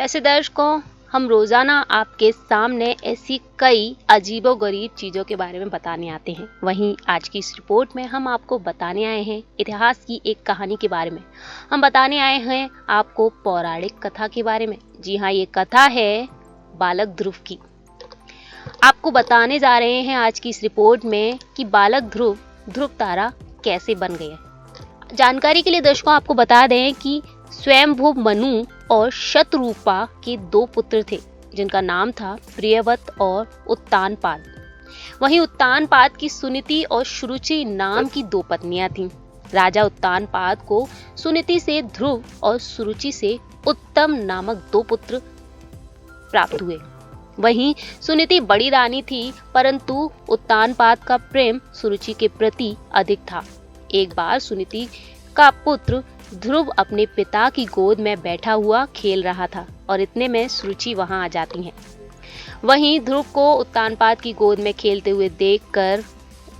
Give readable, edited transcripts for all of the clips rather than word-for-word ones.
वैसे दर्शकों, हम रोजाना आपके सामने ऐसी कई अजीबोगरीब चीजों के बारे में बताने आते हैं। वहीं आज की इस रिपोर्ट में हम आपको बताने आए हैं इतिहास की एक कहानी के बारे में। हम बताने आए हैं आपको पौराणिक कथा के बारे में। जी हाँ, ये कथा है बालक ध्रुव की। आपको बताने जा रहे हैं आज की इस रिपोर्ट में कि बालक ध्रुव ध्रुव तारा कैसे बन गए। जानकारी के लिए दर्शकों आपको बता दें कि स्वयंभू मनु और शतरूपा के दो पुत्र थे, जिनका नाम था प्रियव्रत और उत्तानपाद। वहीं उत्तानपाद की सुनीति और सुरुचि नाम की दो पत्नियां थीं। राजा उत्तानपाद को सुनीति से ध्रुव और सुरुचि से उत्तम नामक दो पुत्र प्राप्त हुए। वहीं सुनीति बड़ी रानी थी, परंतु उत्तानपाद का प्रेम सुरुचि के प्रति अधिक था। एक बार सुनीति का पुत्र ध्रुव अपने पिता की गोद में बैठा हुआ खेल रहा था और इतने में सुरुचि वहां आ जाती हैं। वहीं ध्रुव को उत्तानपाद की गोद में खेलते हुए देखकर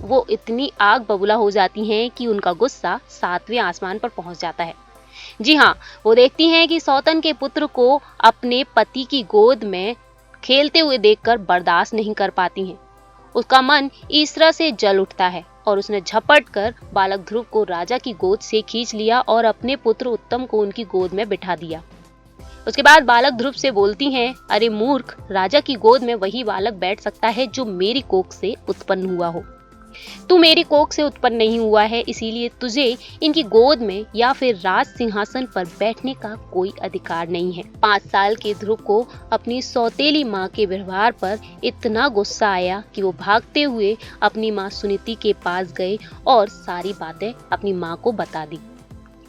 वो इतनी आग बबूला हो जाती हैं कि उनका गुस्सा 7वें आसमान पर पहुंच जाता है। जी हाँ, वो देखती हैं कि सौतन के पुत्र को अपने पति की गोद में खेलते हुए देखकर बर्दाश्त नहीं कर पाती हैं। उसका मन ईर्ष्या से जल उठता है और उसने झपट कर बालक ध्रुव को राजा की गोद से खींच लिया और अपने पुत्र उत्तम को उनकी गोद में बिठा दिया। उसके बाद बालक ध्रुव से बोलती हैं, अरे मूर्ख, राजा की गोद में वही बालक बैठ सकता है जो मेरी कोख से उत्पन्न हुआ हो। तू मेरी कोख से उत्पन्न नहीं हुआ है, इसीलिए तुझे इनकी गोद में या फिर राज सिंहासन पर बैठने का कोई अधिकार नहीं है। 5 साल के ध्रुव को अपनी सौतेली माँ के व्यवहार पर इतना गुस्सा आया कि वो भागते हुए अपनी माँ सुनीति के पास गए और सारी बातें अपनी माँ को बता दी।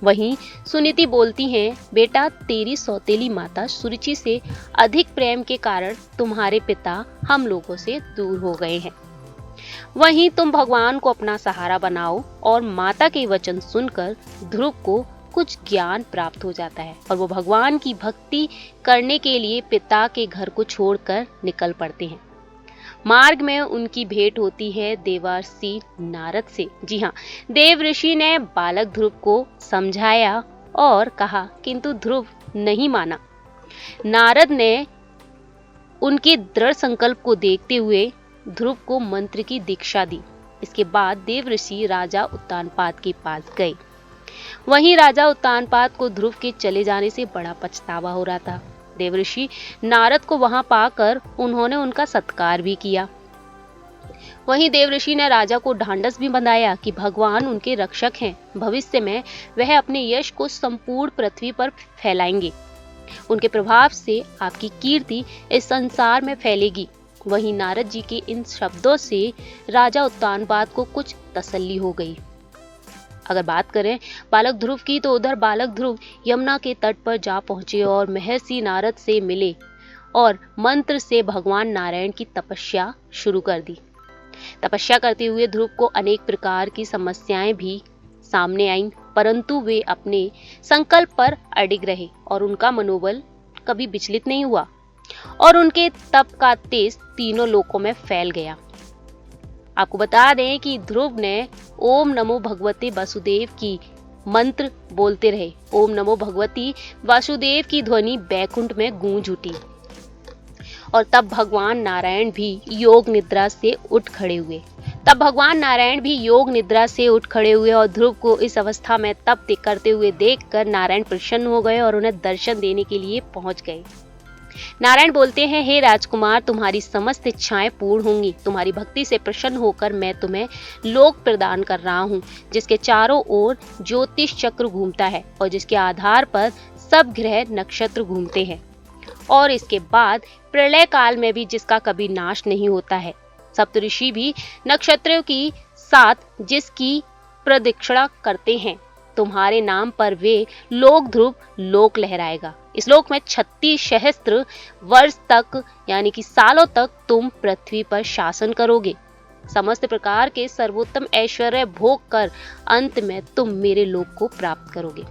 वहीं सुनीति बोलती हैं, बेटा, तेरी सौतेली माता सुरुचि से अधिक प्रेम के कारण तुम्हारे पिता हम लोगों से दूर हो गए हैं। वहीं तुम भगवान को अपना सहारा बनाओ। और माता के वचन सुनकर ध्रुव को कुछ ज्ञान प्राप्त हो जाता है और वो भगवान की भक्ति करने के लिए पिता के घर को छोड़कर निकल पड़ते हैं। मार्ग में उनकी भेंट होती है देवर्षि नारद से। जी हाँ, देव ऋषि ने बालक ध्रुव को समझाया और कहा, किंतु ध्रुव नहीं माना। नारद ने उनके दृढ़ संकल्प को देखते हुए ध्रुव को मंत्र की दीक्षा दी। इसके बाद देव ऋषि राजा उत्तानपाद के पास गए। वहीं राजा उत्तानपाद को ध्रुव के चले जाने से बड़ा पछतावा हो रहा था। देव ऋषि नारद को वहां पाकर उन्होंने उनका सत्कार भी किया। वहीं देव ऋषि ने राजा को ढांढस भी बंधाया कि भगवान उनके रक्षक हैं। भविष्य में वह अपने यश को संपूर्ण पृथ्वी पर फैलाएंगे। उनके प्रभाव से आपकी कीर्ति इस संसार में फैलेगी। वहीं नारद जी के इन शब्दों से राजा उत्तानपाद को कुछ तसल्ली हो गई। अगर बात करें बालक ध्रुव की, तो उधर बालक ध्रुव यमुना के तट पर जा पहुंचे और महर्षि नारद से मिले और मंत्र से भगवान नारायण की तपस्या शुरू कर दी। तपस्या करते हुए ध्रुव को अनेक प्रकार की समस्याएं भी सामने आईं, परंतु वे अपने संकल्प पर अडिग रहे और उनका मनोबल कभी विचलित नहीं हुआ और उनके तप का तेज तीनों लोकों में फैल गया। आपको बता दें कि ध्रुव ने ओम नमो भगवते वासुदेव की मंत्र बोलते रहे। ओम नमो भगवती वासुदेव की ध्वनि बैकुंठ में गूंज उठी और तब भगवान नारायण भी योग निद्रा से उठ खड़े हुए और ध्रुव को इस अवस्था में तप करते हुए देखकर नारायण प्रसन्न हो गए और उन्हें दर्शन देने के लिए पहुंच गए। नारायण बोलते हैं, हे राजकुमार, तुम्हारी समस्त इच्छाएं पूर्ण होंगी। तुम्हारी भक्ति से प्रसन्न होकर मैं तुम्हें लोक प्रदान कर रहा हूँ, जिसके चारों ओर ज्योतिष चक्र घूमता है और जिसके आधार पर सब ग्रह नक्षत्र घूमते हैं, और इसके बाद प्रलय काल में भी जिसका कभी नाश नहीं होता है। सप्तऋषि भी नक्षत्रों की साथ जिसकी प्रदक्षिणा करते हैं। तुम्हारे नाम पर वे लोक ध्रुव लोक लहराएगा। इस लोक में 36 सहस्त्र वर्ष तक यानी कि सालों तक तुम पृथ्वी पर शासन करोगे। समस्त प्रकार के सर्वोत्तम ऐश्वर्य भोग कर अंत में तुम मेरे लोक को प्राप्त करोगे।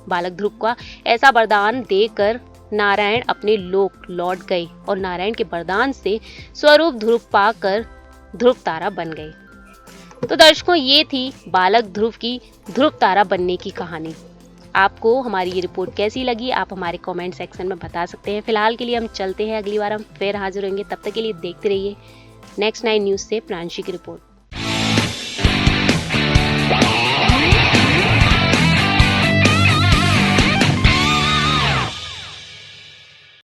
बालक ध्रुव का ऐसा वरदान देकर नारायण अपने लोक लौट गए और नारायण के वरदान से स्वरूप ध्रुव पाकर ध्रुव तारा बन गए। तो दर्शकों, ये थी बालक ध्रुव की ध्रुव तारा बनने की कहानी। आपको हमारी ये रिपोर्ट कैसी लगी आप हमारे कमेंट सेक्शन में बता सकते हैं। फिलहाल के लिए हम चलते हैं, अगली बार हम फिर हाजिर होंगे। तब तक के लिए देखते रहिए नेक्स्ट 9 न्यूज़ से प्रांशी की रिपोर्ट।